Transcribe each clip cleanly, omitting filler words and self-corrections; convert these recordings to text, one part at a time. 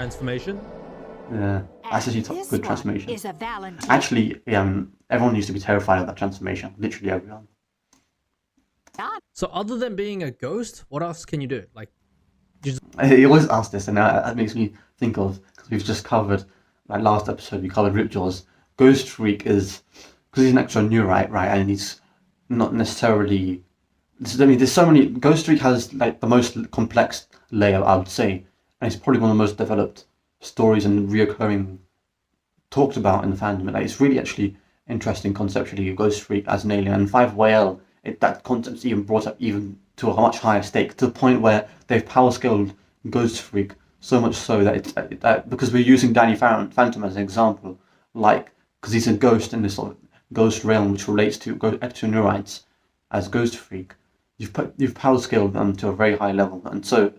transformation. Yeah, that's actually This good one transformation. is a Valentine. Actually, everyone used to be terrified of that transformation. Literally everyone. So other than being a ghost, what else can you do? Like, I always ask this, and that makes me think of, because we've just covered, like last episode, we covered Ripjaw's. Ghost Freak is, because he's an Ectonurite, right, and he's not necessarily. I mean, there's so many. Ghost Freak has like the most complex layer, I would say, and it's probably one of the most developed stories and reoccurring talked about in the fandom. Like, it's really actually interesting conceptually. Ghost Freak as an alien, and 5YL, that concept's even brought up even to a much higher stake, to the point where they've power scaled Ghost Freak so much so that because we're using Danny Phantom as an example, like because he's a ghost in this sort of ghost realm which relates to Ectonurites as Ghost Freak. You've power scaled them to a very high level, and so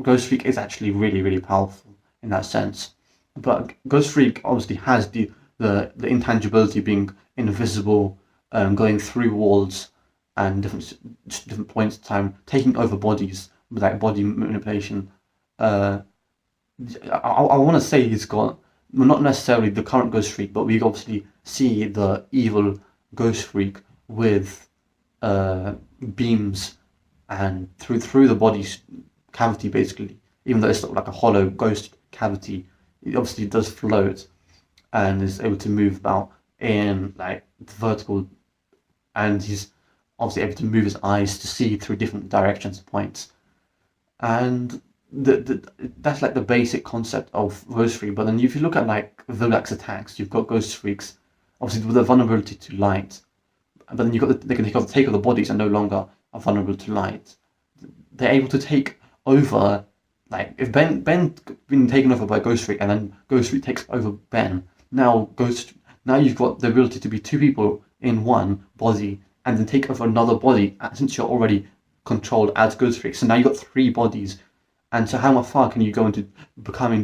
Ghost Freak is actually really really powerful in that sense. But Ghost Freak obviously has the intangibility, being invisible, going through walls and different points in time, taking over bodies with like body manipulation. I want to say he's got, well, not necessarily the current Ghost Freak, but we obviously see the evil Ghost Freak with beams and through the body's cavity, basically. Even though it's sort of like a hollow ghost cavity, it obviously does float and is able to move about in like the vertical, and he's obviously able to move his eyes to see through different directions and points. And that's like the basic concept of Ghost Freak. But then if you look at like Vilgax attacks, you've got Ghost Freaks obviously with a vulnerability to light, but then you've got they can take over the bodies and no longer are vulnerable to light. They're able to take over, like if Ben been taken over by Ghost Freak and then Ghost Freak takes over Ben, now you've got the ability to be two people in one body and then take over another body, since you're already controlled as Ghost Freak. So now you've got three bodies, and so how far can you go into becoming